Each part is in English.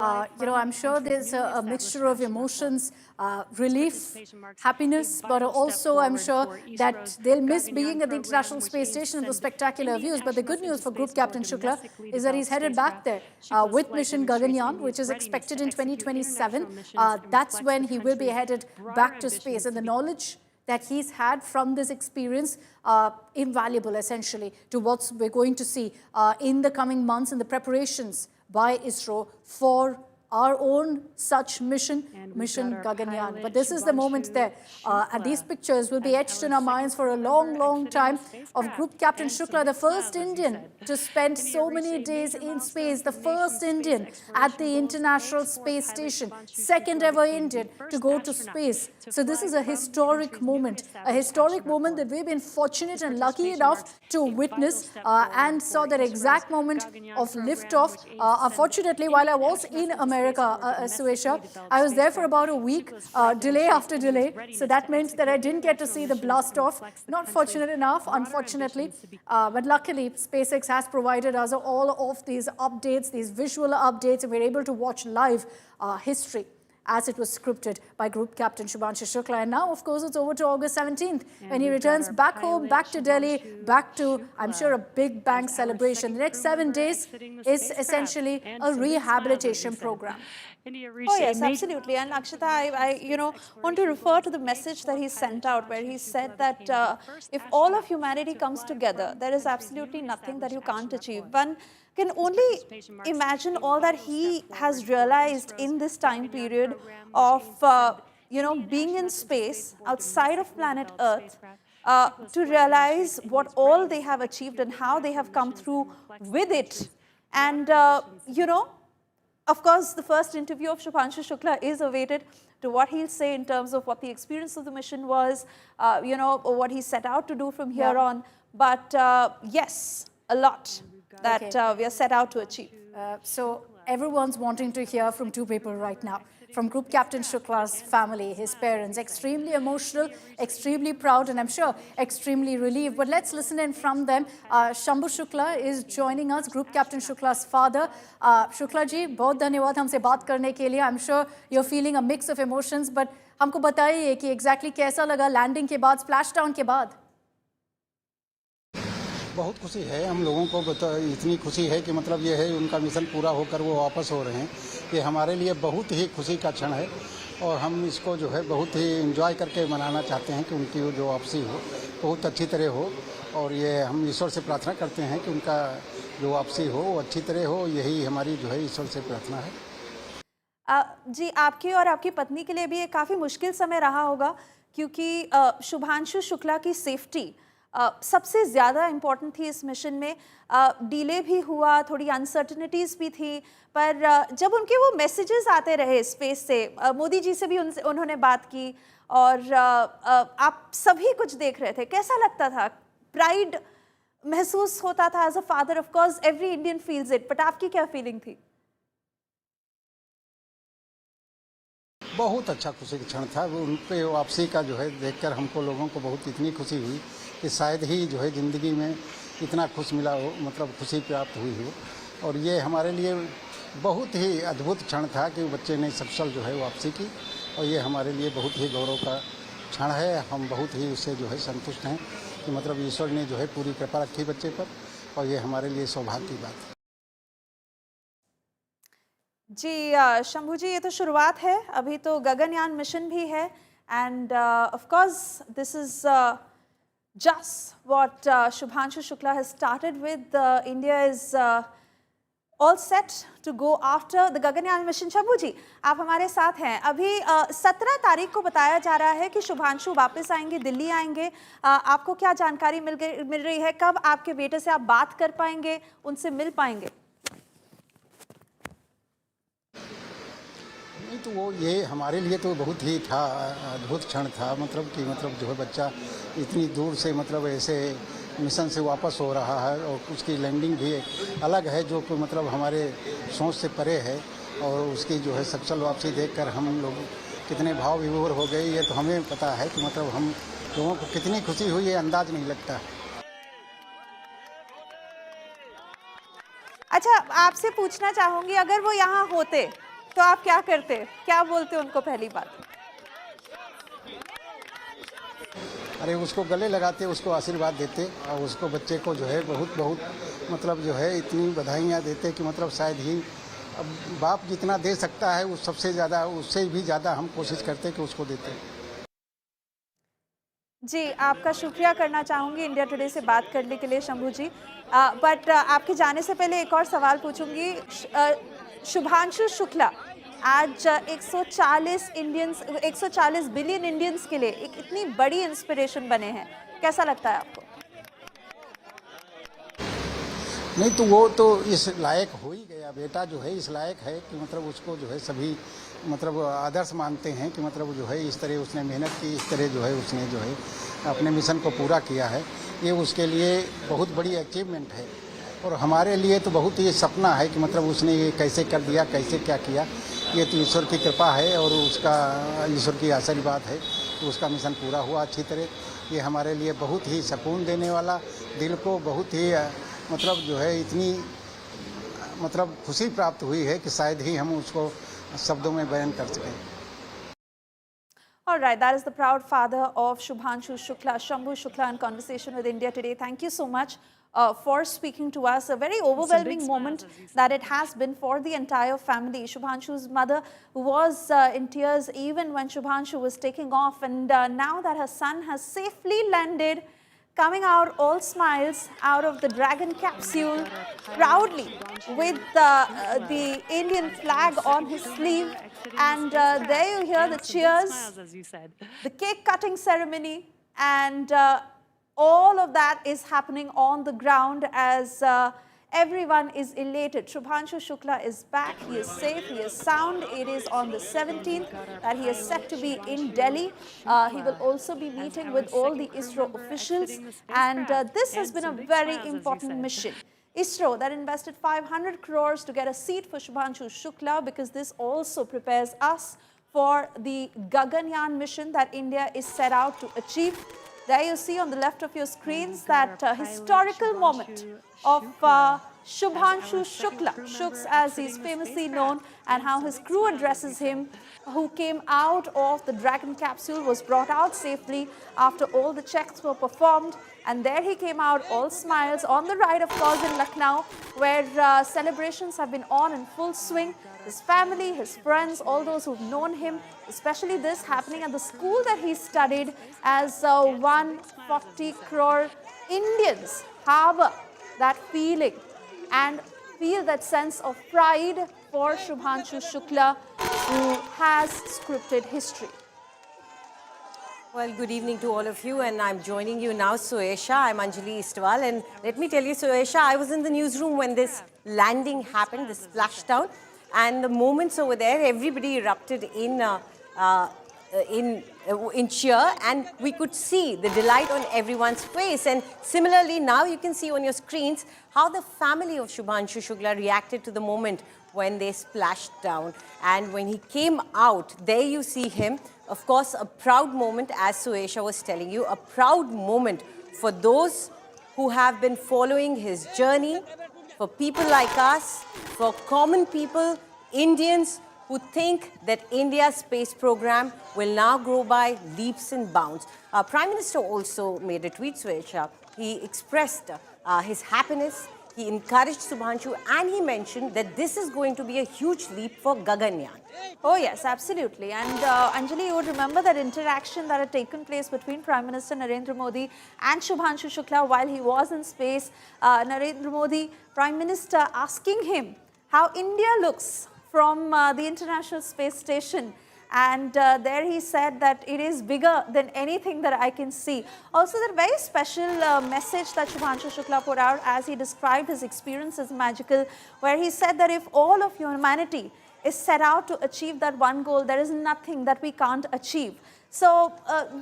I'm sure there's a mixture of emotions, relief, happiness, but also I'm sure that they'll miss being at the International Space Station and the spectacular views. But the good news for Group Captain Shukla is that he's headed back there with mission Gaganyaan, which is expected in 2027. That's when he will be headed back to space. And the knowledge that he's had from this experience, invaluable essentially to what we're going to see in the coming months in the preparations by ISRO for our own such mission Gaganyaan. But this is the moment there. And these pictures will be etched in our minds for a long, long time of Group Captain Shukla, the first Indian to spend so many days in space, the first Indian at the International Space Station, second ever Indian to go to space. So this is a historic moment that we've been fortunate and lucky enough to witness and saw that exact moment of liftoff. Unfortunately, while I was in America, Suesha, I was there for about a week, delay after delay. So that meant that I didn't get to see the blast off. Not fortunate enough, unfortunately. But luckily, SpaceX has provided us all of these updates, these visual updates, and we're able to watch live history as it was scripted by Group Captain Shubhanshu Shukla. And now, of course, it's over to August 17th when he returns back home, back to Delhi, back to, I'm sure, a big bang celebration. The next 7 days is essentially a rehabilitation program. Oh yes, absolutely. And Akshita, I want to refer to the message that he sent out, where he said that if all of humanity comes together, there is absolutely nothing that you can't achieve. One can only imagine all that he has realized in this time period of, being in space outside of planet Earth, to realize what all they have achieved and how they have come through with it. And, of course, the first interview of Shubhanshu Shukla is awaited to what he'll say in terms of what the experience of the mission was, what he set out to do from here on. But yes, a lot that we are set out to achieve. So everyone's wanting to hear from two people right now. From Group Captain Shukla's family, his parents, extremely emotional, extremely proud, and I'm sure extremely relieved. But let's listen in from them. Shambhu Shukla is joining us, Group Captain Shukla's father. Shukla ji, बहुत धन्यवाद हमसे बात करने के लिए. I'm sure you're feeling a mix of emotions, but हमको बताइए कि exactly कैसा लगा लैंडिंग के बाद, splashdown के बाद? बहुत खुशी है हम लोगों को, इतनी खुशी है कि मतलब ये है उनका मिशन पूरा होकर वो वापस हो रहे हैं. ये हमारे लिए बहुत ही खुशी का क्षण है और हम इसको जो है बहुत ही एंजॉय करके मनाना चाहते हैं कि उनकी जो वापसी हो बहुत अच्छी तरह हो. और ये हम ईश्वर से प्रार्थना करते हैं कि उनका जो वापसी हो वो अच्छी तरह हो. यही हमारी जो है ईश्वर से प्रार्थना है. जी, आपकी और आपकी पत्नी के लिए भी एक काफ़ी मुश्किल समय रहा होगा, क्योंकि शुभांशु शुक्ला की सेफ्टी सबसे ज़्यादा इम्पॉर्टेंट थी इस मिशन में. डिले भी हुआ, थोड़ी अनसर्टनिटीज़ भी थी, पर जब उनके वो मैसेजेस आते रहे स्पेस से, मोदी जी से भी उन्होंने बात की और आप सभी कुछ देख रहे थे, कैसा लगता था? प्राइड महसूस होता था as a father? Of course every Indian feels it, but आपकी क्या फीलिंग थी? बहुत अच्छा खुशी का क्षण था. उन पे वापसी का जो है देखकर हमको लोगों को बहुत इतनी खुशी हुई कि शायद ही जो है ज़िंदगी में इतना खुश मिला हो, मतलब खुशी प्राप्त हुई हो. और ये हमारे लिए बहुत ही अद्भुत क्षण था कि बच्चे ने सफल जो है वापसी की, और ये हमारे लिए बहुत ही गौरव का क्षण है. हम बहुत ही उससे जो है संतुष्ट हैं कि मतलब ईश्वर ने जो है पूरी कृपा रखी बच्चे पर, और ये हमारे लिए सौभाग्य की बात है. जी शंभू जी, ये तो शुरुआत है, अभी तो गगनयान मिशन भी है. End of course this is just what Shubhanshu Shukla has started with. India is all set to go after the Gaganyaan mission. Shambhu ji, आप हमारे साथ हैं. अभी 17 तारीख को बताया जा रहा है कि शुभांशु वापस आएंगे, दिल्ली आएंगे. आपको क्या जानकारी मिल रही है? कब आपके बेटे से आप बात कर पाएंगे, उनसे मिल पाएंगे? नहीं तो वो ये हमारे लिए तो बहुत ही था, अद्भुत क्षण था. मतलब जो है बच्चा इतनी दूर से मतलब ऐसे मिशन से वापस हो रहा है और उसकी लैंडिंग भी अलग है जो कि मतलब हमारे सोच से परे है. और उसकी जो है सफल वापसी देखकर हम लोग कितने भाव विभोर हो गए, ये तो हमें पता है कि मतलब हम लोगों को कितनी खुशी हुई, ये अंदाज नहीं लगता. अच्छा, आपसे पूछना चाहूँगी, अगर वो यहाँ होते तो आप क्या करते, क्या बोलते उनको पहली बात? अरे उसको गले लगाते, उसको आशीर्वाद देते और उसको बच्चे को जो है बहुत बहुत मतलब जो है इतनी बधाइयाँ देते कि मतलब शायद ही अब बाप जितना दे सकता है उस सबसे ज़्यादा, उससे भी ज़्यादा हम कोशिश करते कि उसको देते। जी, आपका शुक्रिया करना चाहूँगी इंडिया टुडे से बात करने के लिए शंभू जी। बट आपके जाने से पहले एक और सवाल पूछूंगी। शुभांशु शुक्ला आज 140 बिलियन इंडियंस के लिए एक इतनी बड़ी इंस्पिरेशन बने हैं, कैसा लगता है आपको? नहीं तो वो तो इस लायक हो ही गया, बेटा जो है इस लायक है कि मतलब उसको जो है सभी मतलब आदर्श मानते हैं कि मतलब जो है इस तरह उसने मेहनत की, इस तरह जो है उसने जो है अपने मिशन को पूरा किया है। ये उसके लिए बहुत बड़ी अचीवमेंट है और हमारे लिए तो बहुत ही सपना है कि मतलब उसने ये कैसे कर दिया, कैसे क्या किया। ये तो ईश्वर की कृपा है और उसका ईश्वर की आशीर्वाद है तो उसका मिशन पूरा हुआ अच्छी तरह। ये हमारे लिए बहुत ही सुकून देने वाला, दिल को बहुत ही मतलब जो है इतनी मतलब खुशी प्राप्त हुई है कि शायद ही हम उसको शब्दों में बयान कर सकें। All right, that is the proud father of Shubhanshu Shukla, Shambhu Shukla, in conversation with India Today. Thank you so much for speaking to us. A very overwhelming moment that it has been for the entire family. Shubhanshu's mother was in tears even when Shubhanshu was taking off, and now that her son has safely landed, coming out all smiles out of the Dragon capsule proudly with the Indian flag on his sleeve. And there you hear the cheers, the cake cutting ceremony, and all of that is happening on the ground as everyone is elated. Shubhanshu Shukla is back. He is safe. He is sound. It is on the 17th that he is set to be in Delhi. He will also be meeting with all the ISRO officials. And this has been a very important mission. ISRO that invested 500 crores to get a seat for Shubhanshu Shukla, because this also prepares us for the Gaganyaan mission that India is set out to achieve. There you see on the left of your screens that historical moment of Shubhanshu Shukla, Shooks as he's famously known, and how his crew addresses him, who came out of the Dragon capsule, was brought out safely after all the checks were performed. And there he came out all smiles on the right, of course, in Lucknow, where celebrations have been on in full swing. His family, his friends, all those who've known him, especially this happening at the school that he studied, as 140 crore Indians harbor that feeling and feel that sense of pride for Shubhanshu Shukla, who has scripted history. Well, good evening to all of you, and I'm joining you now, Suesha. I'm Anjali Istwal, and let me tell you, Suesha, I was in the newsroom when this landing happened, this splashdown, and the moments over there, everybody erupted in cheer, and we could see the delight on everyone's face. And similarly, now you can see on your screens how the family of Shubhanshu Shukla reacted to the moment when they splashed down. And when he came out, there you see him. Of course, a proud moment, as Suesha was telling you, a proud moment for those who have been following his journey, for people like us, for common people, Indians who think that India's space program will now grow by leaps and bounds. Prime Minister also made a tweet, Suesha. He expressed his happiness. He encouraged Shubhanshu, and he mentioned that this is going to be a huge leap for Gaganyaan. Oh yes, absolutely. And Anjali, you would remember that interaction that had taken place between Prime Minister Narendra Modi and Shubhanshu Shukla while he was in space. Narendra Modi, Prime Minister, asking him how India looks from the International Space Station. And there he said that it is bigger than anything that I can see. Also, the very special message that Shubhanshu Shukla put out as he described his experience as magical, where he said that if all of humanity is set out to achieve that one goal, there is nothing that we can't achieve. So,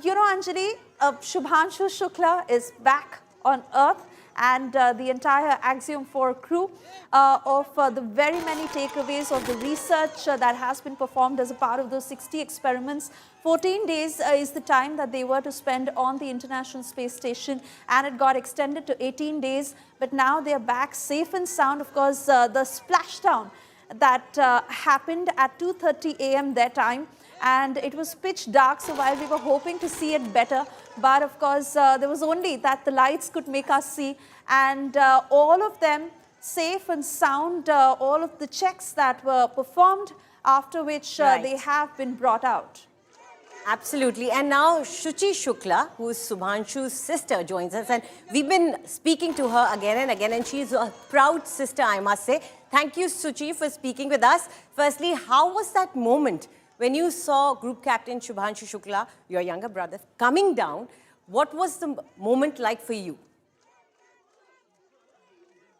you know, Anjali, Shubhanshu Shukla is back on Earth, and the entire Axiom 4 crew of the very many takeaways of the research that has been performed as a part of those 60 experiments. 14 days is the time that they were to spend on the International Space Station, and it got extended to 18 days. But now they are back safe and sound. Of course, the splashdown that happened at 2:30 a.m. their time. And it was pitch dark, so while we were hoping to see it better, but of course there was only that the lights could make us see, and all of them safe and sound, all of the checks that were performed, after which they have been brought out. Absolutely. And now Shuchi Shukla, who is Subhanshu's sister, joins us. And we've been speaking to her again and again, and she's a proud sister, I must say. Thank you, Shuchi, for speaking with us. Firstly, how was that moment when you saw Group Captain Subhanshu Shukla, your younger brother, coming down? What was the moment like for you?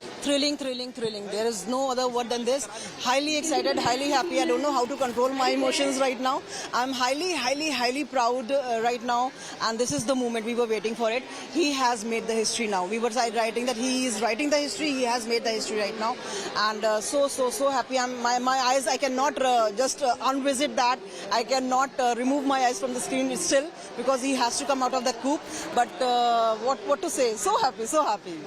Thrilling, thrilling, thrilling. There is no other word than this. Highly excited, highly happy. I don't know how to control my emotions right now. I'm highly, highly, highly proud right now. And this is the moment we were waiting for it. He has made the history now. We were writing that he is writing the history. He has made the history right now. And so happy. My eyes, I cannot just unvisit that. I cannot remove my eyes from the screen still because he has to come out of the coop. But what to say? So happy, so happy.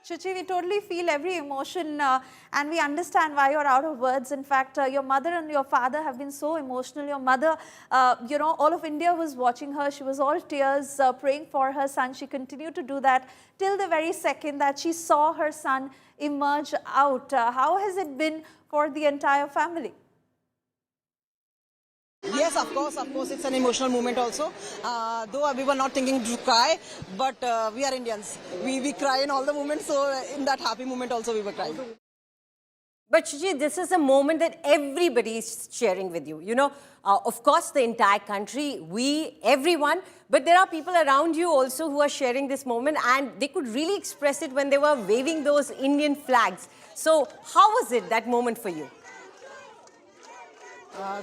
Shuchi, we totally feel every emotion and we understand why you're out of words. In fact, your mother and your father have been so emotional. Your mother, all of India was watching her. She was all tears, praying for her son. She continued to do that till the very second that she saw her son emerge out. How has it been for the entire family? Yes, of course, it's an emotional moment also. Though we were not thinking to cry, but we are Indians. We cry in all the moments, so in that happy moment also we were crying. But Shuchi, this is a moment that everybody is sharing with you. You know, of course, the entire country, everyone, but there are people around you also who are sharing this moment, and they could really express it when they were waving those Indian flags. So how was it, that moment for you?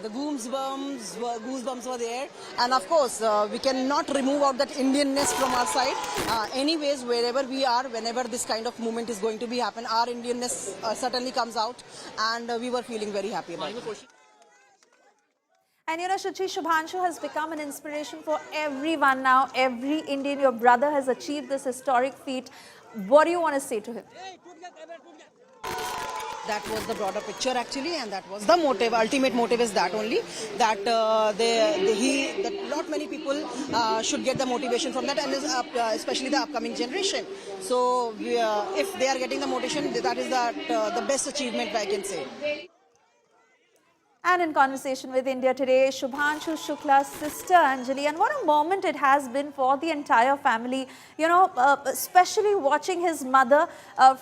The goosebumps were there, and of course we cannot remove out that Indianness from our side. Anyways, wherever we are, whenever this kind of moment is going to be happen, our Indianness certainly comes out, and we were feeling very happy about it. And you know, Shuchi, Subhanshu has become an inspiration for everyone now. Every Indian, your brother has achieved this historic feat. What do you want to say to him? That was the broader picture actually, and that was the motive. Ultimate motive is that only, that not many people should get the motivation from that, and especially the upcoming generation. So if they are getting the motivation, that is the best achievement I can say. And in conversation with India Today, Subhanshu Shukla's sister Anjali, and what a moment it has been for the entire family, you know, especially watching his mother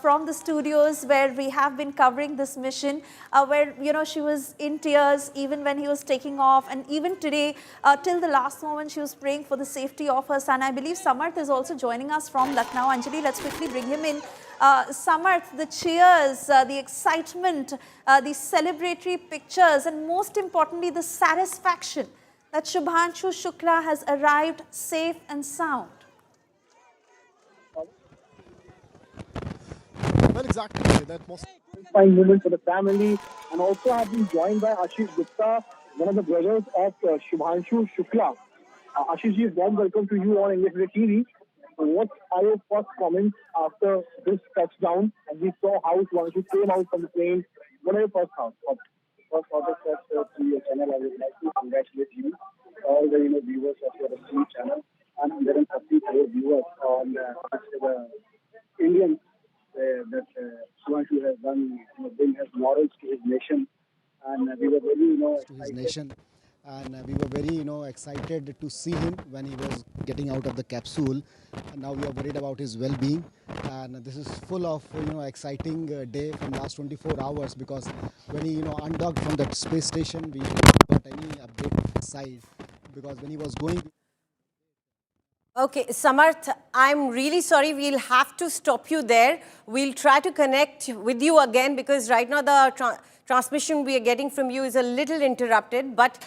from the studios where we have been covering this mission, where, you know, she was in tears even when he was taking off, and even today, till the last moment, she was praying for the safety of her son. I believe Samarth is also joining us from Lucknow. Anjali, let's quickly bring him in. Samarth, the cheers, the excitement, the celebratory pictures, and most importantly, the satisfaction that Subhanshu Shukla has arrived safe and sound. Well, exactly. That most satisfying moment for the family, and also I've been joined by Ashish Gupta, one of the brothers of Subhanshu Shukla. Ashish, warm welcome to you on India Today TV. What are your first comments after this touchdown? And we saw how Subhanshu came out from the plane. What are your first thoughts? First to your channel, I would like to congratulate you, all the viewers of your esteemed channel, and 130 crore viewers on the Indians that Subhanshu has done, bring his morals to his nation, and we were very, to his nation. And we were very, excited to see him when he was getting out of the capsule. And now we are worried about his well-being. And this is full of, exciting day from last 24 hours, because when he, undocked from that space station, we didn't got any update side, because when he was going. Okay, Samarth, I'm really sorry. We'll have to stop you there. We'll try to connect with you again, because right now the transmission we are getting from you is a little interrupted. But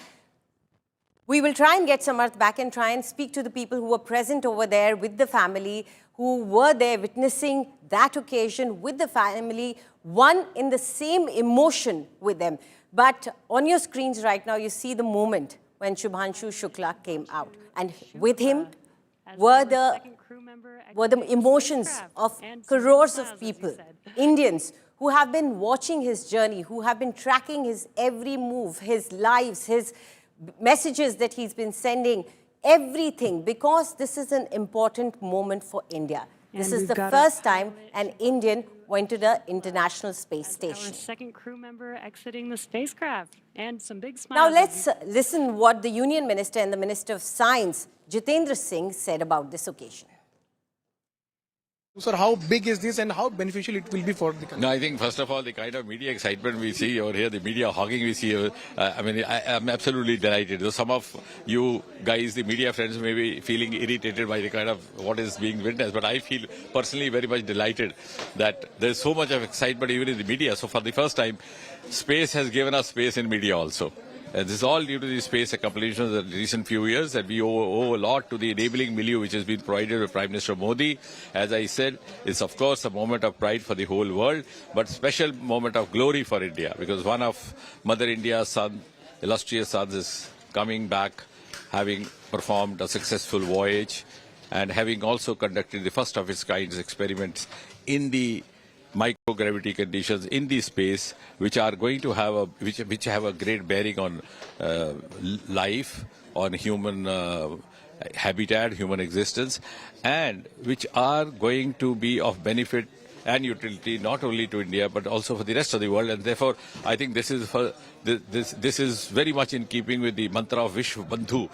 we will try and get Samarth back and try and speak to the people who were present over there with the family, who were there witnessing that occasion with the family, one in the same emotion with them. But on your screens right now, you see the moment when Subhanshu Shukla came out. And with him were the emotions of crores of people, Indians, who have been watching his journey, who have been tracking his every move, his lives, his messages that he's been sending, everything, because this is an important moment for India. This is the first time an Indian went to the International Space Station. Our second crew member exiting the spacecraft, and some big smiles. Now let's listen what the Union Minister and the Minister of Science, Jitendra Singh, said about this occasion. Sir, how big is this and how beneficial it will be for the country? No, I think first of all, the kind of media excitement we see over here, the media hogging we see, I'm absolutely delighted. Though some of you guys, the media friends, may be feeling irritated by the kind of what is being witnessed, but I feel personally very much delighted that there's so much of excitement even in the media. So for the first time, space has given us space in media also. And this is all due to the space accomplishments in the recent few years, and we owe a lot to the enabling milieu which has been provided by Prime Minister Modi. As I said, it's of course a moment of pride for the whole world, but special moment of glory for India, because one of Mother India's illustrious sons is coming back, having performed a successful voyage and having also conducted the first of its kind experiments in the microgravity conditions in the space, which are going to have which have a great bearing on life, on human habitat, human existence, and which are going to be of benefit and utility not only to India but also for the rest of the world. And therefore, I think this is very much in keeping with the mantra of Vishwa Bandhu.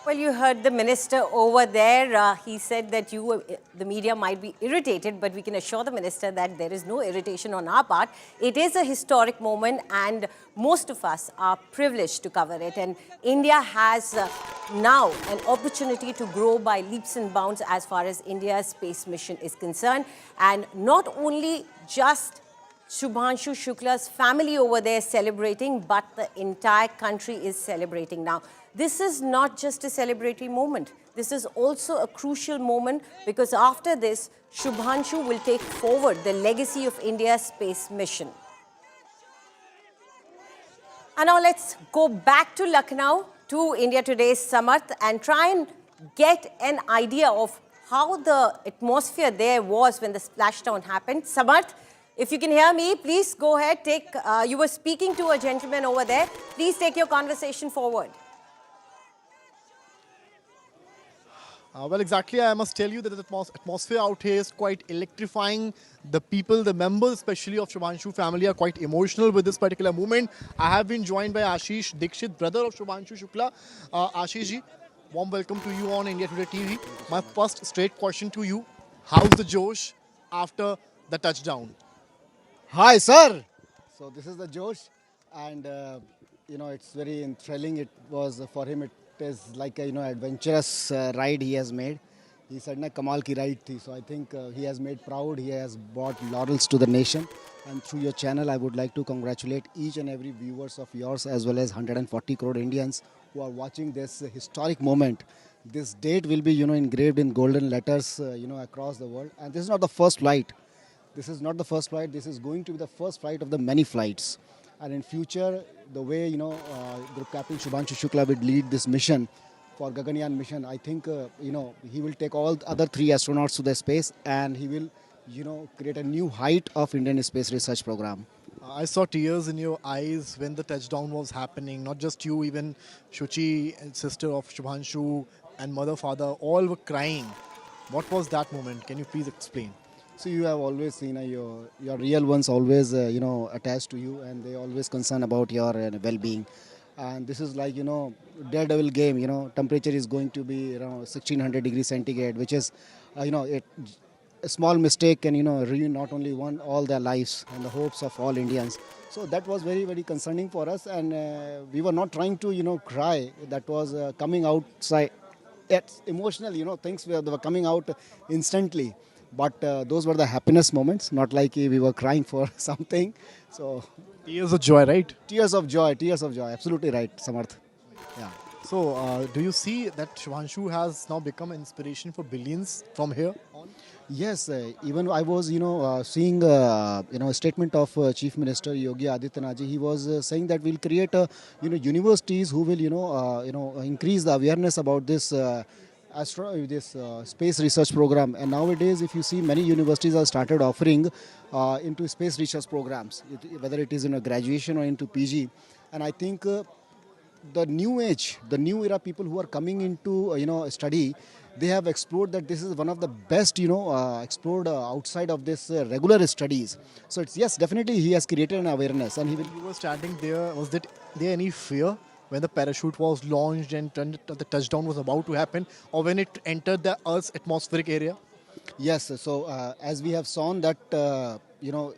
Well, you heard the minister over there. He said that the media might be irritated, but we can assure the minister that there is no irritation on our part. It is a historic moment, and most of us are privileged to cover it. And India has now an opportunity to grow by leaps and bounds as far as India's space mission is concerned. And not only just Shubhanshu Shukla's family over there celebrating, but the entire country is celebrating now. This is not just a celebratory moment. This is also a crucial moment, because after this, Shubhanshu will take forward the legacy of India's space mission. And now let's go back to Lucknow, to India Today's Samarth, and try and get an idea of how the atmosphere there was when the splashdown happened. Samarth, if you can hear me, please go ahead. You were speaking to a gentleman over there. Please take your conversation forward. Well, exactly. I must tell you that the atmosphere out here is quite electrifying. The people, the members especially of Shubhanshu family, are quite emotional with this particular movement. I have been joined by Ashish Dikshit, brother of Shubhanshu Shukla. Ashish ji, warm welcome to you on India Today TV. My first straight question to you: how's the Josh after the touchdown? Hi, sir. So this is the Josh, and it's very thrilling. It was for him. It is like a adventurous ride he has made. He said na kamal ki ride thi. So I think he has made proud. He has brought laurels to the nation. And through your channel, I would like to congratulate each and every viewers of yours, as well as 140 crore Indians who are watching this historic moment. This date will be engraved in golden letters across the world. And this is not the first flight. This is not the first flight. This is going to be the first flight of the many flights. And in future, the way Group Captain Shubhanshu Shukla will lead this mission for Gaganyaan mission, I think he will take all the other 3 astronauts to the space, and he will create a new height of Indian space research program. I saw tears in your eyes when the touchdown was happening. Not just you, even Shuchi, sister of Shubhanshu, and mother, father, all were crying. What was that moment? Can you please explain? So you have always seen your real ones always attached to you, and they always concerned about your well-being. And this is like daredevil game. Temperature is going to be around 1600 degrees centigrade, which is a small mistake can ruin not only all their lives and the hopes of all Indians. So that was very, very concerning for us, and we were not trying to cry. That was coming outside. It's emotional, things were coming out instantly. But those were the happiness moments, not like we were crying for something. So Tears of joy, right? Tears of joy, absolutely right, Samarth. Yeah. So do you see that Shubhanshu has now become an inspiration for billions from here on? Yes, even I was, seeing, a statement of Chief Minister Yogi Adityanath ji. He was saying that we'll create, universities who will, increase the awareness about this space research program. And nowadays, if you see, many universities have started offering into space research programs, whether it is in a graduation or into PG. And I think the new age, the new era people who are coming into study, they have explored that this is one of the best explored outside of this regular studies. So it's, yes, definitely he has created an awareness, and he will. You were standing there. Was there any fear when the parachute was launched and the touchdown was about to happen, or when it entered the Earth's atmospheric area? Yes, so as we have shown that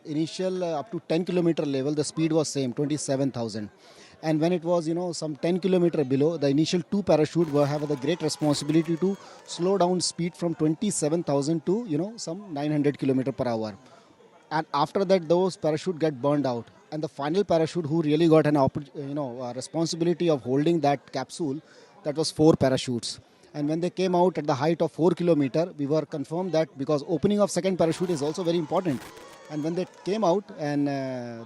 initial up to 10-kilometer level, the speed was same, 27,000. And when it was some 10 kilometer below, the initial two parachute were have the great responsibility to slow down speed from 27,000 to some 900 kilometer per hour. And after that, those parachute get burned out, and the final parachute who really got an responsibility of holding that capsule, that was 4 parachutes. And when they came out at the height of 4 kilometer, we were confirmed that, because opening of second parachute is also very important. And when they came out, and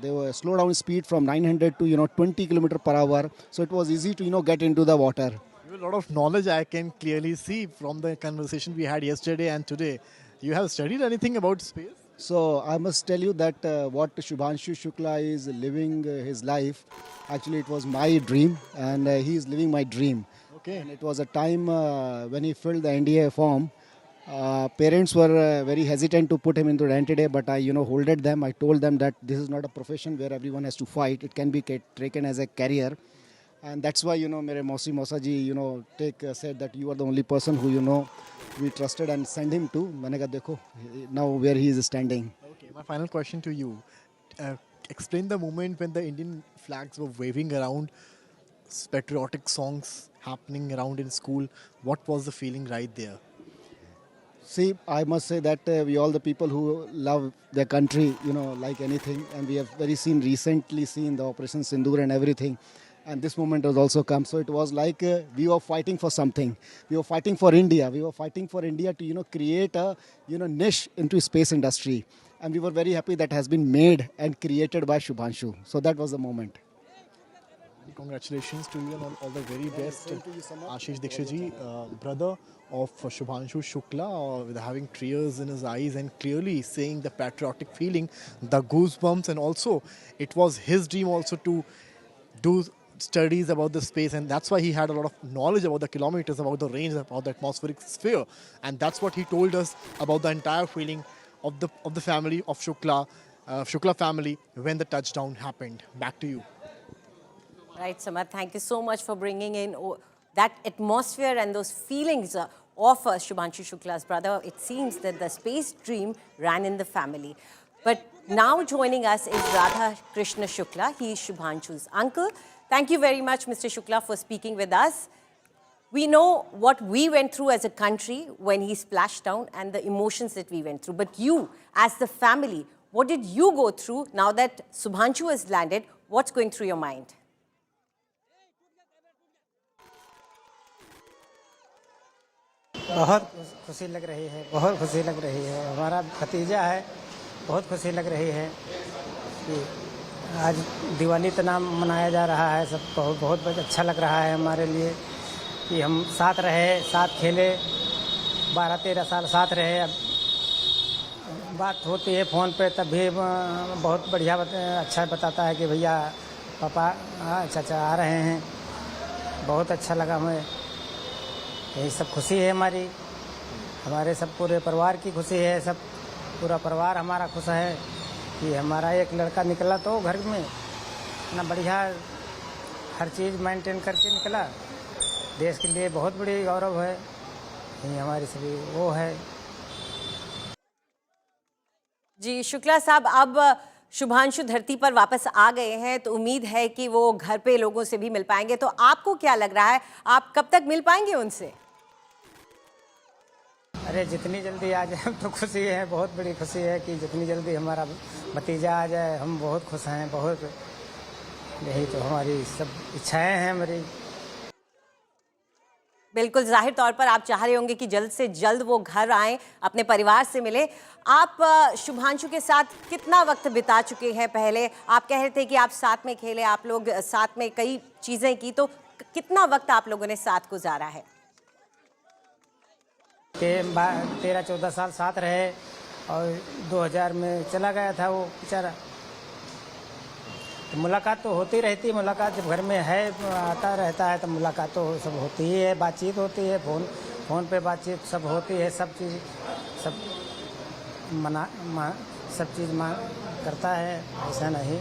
they were slow down speed from 900 to 20 kilometer per hour, so it was easy to get into the water. You have a lot of knowledge, I can clearly see from the conversation we had yesterday and today. You have studied anything about space? So I must tell you that what Shubhanshu Shukla is living his life, actually it was my dream, and he is living my dream. Okay. And it was a time when he filled the NDA form. Parents were very hesitant to put him into the NTA, but I holded them. I told them that this is not a profession where everyone has to fight. It can be taken as a career. And that's why, mere Mausi Mausaji, said that you are the only person who, we trusted and send him to. Maine kaha, dekho, now where he is standing. Okay, my final question to you. Explain the moment when the Indian flags were waving around, patriotic songs happening around in school. What was the feeling right there? See, I must say that we all the people who love their country, like anything, and we have recently seen the Operation Sindoor and everything, and this moment has also come. So it was like we were fighting for something. We were fighting for India. We were fighting for India to create a niche into space industry, and we were very happy that has been made and created by Shubhanshu. So that was the moment. Congratulations to you and all the very best. Ashish Dikshit ji, brother of Shubhanshu Shukla, with having tears in his eyes and clearly saying the patriotic feeling, the goosebumps, and also it was his dream also to do studies about the space, and that's why he had a lot of knowledge about the kilometers, about the range, about the atmospheric sphere, and that's what he told us about the entire feeling of the family of Shukla family when the touchdown happened. Back to you. Right, Samad, thank you so much for bringing in that atmosphere and those feelings of Shubhanshu Shukla's brother. It seems that the space dream ran in the family. But now joining us is Radha Krishna Shukla. He is Shubhanshu's uncle. Thank you very much, Mr. Shukla, for speaking with us. We know what we went through as a country when he splashed down and the emotions that we went through. But you, as the family, what did you go through now that Shubhanshu has landed? What's going through your mind? बहुत खुशी लग रही है, बहुत खुशी लग रही है। हमारा भतीजा है, बहुत खुशी लग रही है कि आज दिवाली तना मनाया जा रहा है। सब बहुत अच्छा लग रहा है हमारे लिए कि हम साथ रहे, साथ खेले, 12-13 साल साथ रहे। अब बात होती है फ़ोन पे, तब भी बहुत बढ़िया अच्छा बताता है कि भैया पापा चाचा आ रहे हैं। बहुत अच्छा लगा हमें। यही सब खुशी है हमारे सब पूरे परिवार की खुशी है। सब पूरा परिवार हमारा खुश है कि हमारा एक लड़का निकला तो घर में इतना बढ़िया हर चीज़ मेंटेन करके निकला। देश के लिए बहुत बड़ी गौरव है। यही हमारी सभी वो है। जी शुक्ला साहब, अब शुभांशु धरती पर वापस आ गए हैं तो उम्मीद है कि वो घर पे लोगों से भी मिल पाएंगे। तो आपको क्या लग रहा है, आप कब तक मिल पाएंगे उनसे? अरे जितनी जल्दी आ जाए तो खुशी है, बहुत बड़ी खुशी है कि जितनी जल्दी हमारा भतीजा आ जाए हम बहुत खुश हैं। बहुत यही तो हमारी सब इच्छाएं हैं हमारी। बिल्कुल, जाहिर तौर पर आप चाह रहे होंगे कि जल्द से जल्द वो घर आएं, अपने परिवार से मिले। आप शुभांशु के साथ कितना वक्त बिता चुके हैं? पहले आप कह रहे थे कि आप साथ में खेले, आप लोग साथ में कई चीज़ें की, तो कितना वक्त आप लोगों ने साथ गुजारा है? 13-14 साल साथ रहे और 2000 में चला गया था वो बेचारा। तो मुलाकात तो होती रहती है, मुलाकात जब घर में है आता रहता है तो मुलाकात तो सब होती ही है, बातचीत होती है, फ़ोन पे बातचीत सब होती है, सब चीज़ सब सब चीज़ करता है, ऐसा नहीं।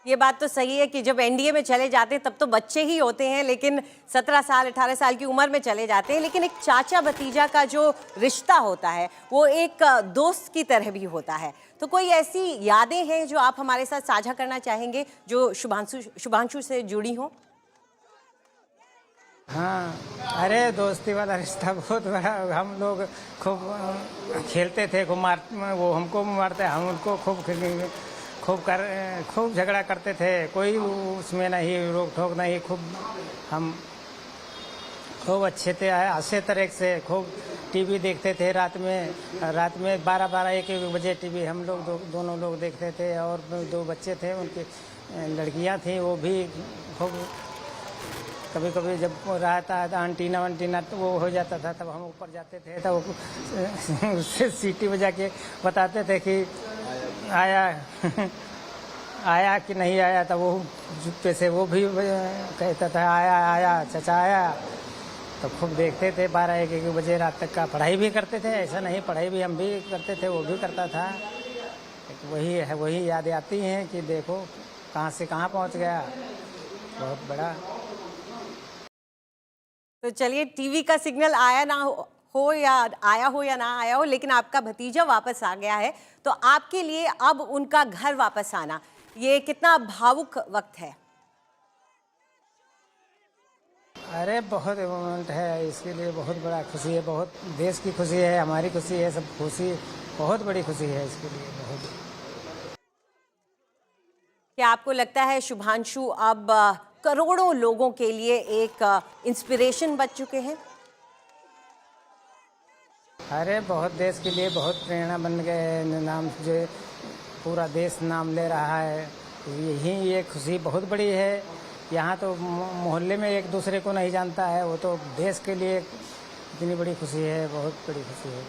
ये बात तो सही है कि जब एनडीए में चले जाते हैं तब तो बच्चे ही होते हैं, लेकिन 17 साल 18 साल की उम्र में चले जाते हैं, लेकिन एक चाचा भतीजा का जो रिश्ता होता है वो एक दोस्त की तरह भी होता है। तो कोई ऐसी यादें हैं जो आप हमारे साथ साझा करना चाहेंगे जो शुभांशु से जुड़ी हों? हाँ, अरे दोस्ती वाला रिश्ता बहुत बड़ा। हम लोग खूब खेलते थे, वो हमको मारते, हम उनको खूब झगड़ा करते थे, कोई उसमें नहीं रोक टोक नहीं, हम खूब अच्छे थे, अच्छे तरह से खूब टीवी देखते थे रात में 12-1 बजे टीवी हम लोग दोनों लोग देखते थे। और 2 बच्चे थे, उनकी लड़कियां थी, वो भी खूब कभी कभी जब रहता था अंटीना तो वो हो जाता था तब हम ऊपर जाते थे, तब उससे सीटी बजा के बताते थे कि आया कि नहीं आया, तब वो चुप्पे से वो भी कहता था आया चाचा आया। तो खूब देखते थे 12-1 बजे रात तक का। पढ़ाई भी करते थे, ऐसा नहीं, पढ़ाई भी हम भी करते थे, वो भी करता था। वही यादें आती हैं कि देखो कहाँ से कहाँ पहुँच गया, बहुत बड़ा। तो चलिए, टीवी का सिग्नल आया ना हो या आया हो या ना आया हो, लेकिन आपका भतीजा वापस आ गया है, तो आपके लिए अब उनका घर वापस आना ये कितना भावुक वक्त है? अरे बहुत मोमेंट है, इसके लिए बहुत बड़ा खुशी है, बहुत देश की खुशी है, हमारी खुशी है, सब खुशी, बहुत बड़ी खुशी है इसके लिए बहुत। क्या आपको लगता है शुभांशु अब करोड़ों लोगों के लिए एक इंस्पिरेशन बन चुके हैं? अरे बहुत, देश के लिए बहुत प्रेरणा बन गए, नाम जो पूरा देश नाम ले रहा है, यही ये खुशी बहुत बड़ी है। यहाँ तो मोहल्ले में एक दूसरे को नहीं जानता है, वो तो देश के लिए इतनी बड़ी खुशी है, बहुत बड़ी खुशी है।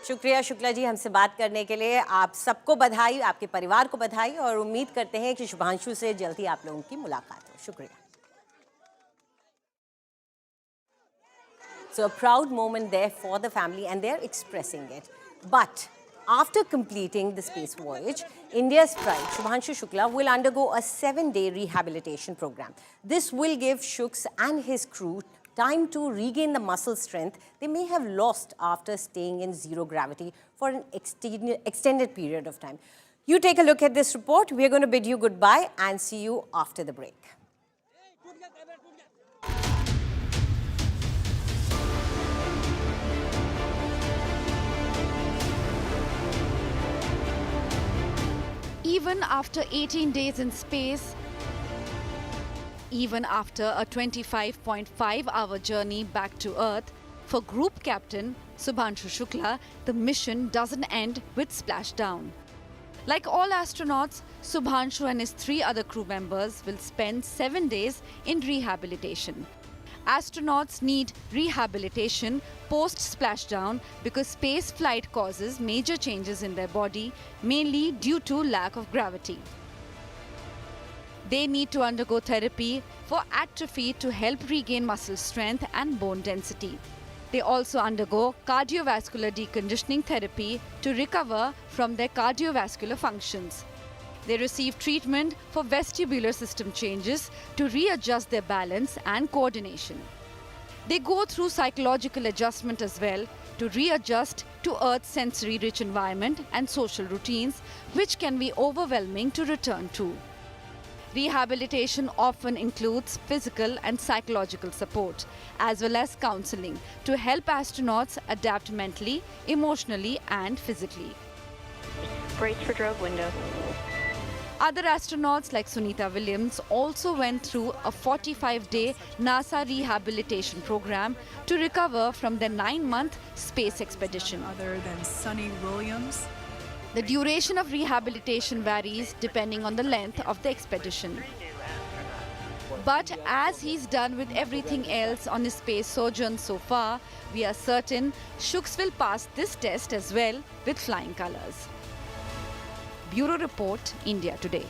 शुक्रिया शुक्ला जी हमसे बात करने के लिए। आप सबको बधाई, आपके परिवार को बधाई, और उम्मीद करते हैं कि शुभांशु से जल्दी आप लोगों की मुलाकात हो। शुक्रिया। So a proud moment there for the family and they're expressing it. But after completing the space voyage, India's pride, Shubhanshu Shukla, will undergo a 7-day rehabilitation program. This will give Shuks and his crew time to regain the muscle strength they may have lost after staying in zero gravity for an extended period of time. You take a look at this report. We're going to bid you goodbye and see you after the break. Even after 18 days in space, even after a 25.5-hour journey back to Earth, for Group Captain Shubhanshu Shukla, the mission doesn't end with splashdown. Like all astronauts, Shubhanshu and his 3 other crew members will spend 7 days in rehabilitation. Astronauts need rehabilitation post-splashdown because space flight causes major changes in their body, mainly due to lack of gravity. They need to undergo therapy for atrophy to help regain muscle strength and bone density. They also undergo cardiovascular deconditioning therapy to recover from their cardiovascular functions. They receive treatment for vestibular system changes to readjust their balance and coordination. They go through psychological adjustment as well to readjust to Earth's sensory-rich environment and social routines, which can be overwhelming to return to. Rehabilitation often includes physical and psychological support, as well as counseling to help astronauts adapt mentally, emotionally, and physically. Brace for drogue window. Other astronauts like Sunita Williams also went through a 45-day NASA rehabilitation program to recover from their 9-month space expedition. Other than Sunny Williams. The duration of rehabilitation varies depending on the length of the expedition. But as he's done with everything else on his space sojourn so far, we are certain Shooks will pass this test as well with flying colours. Bureau Report, India Today.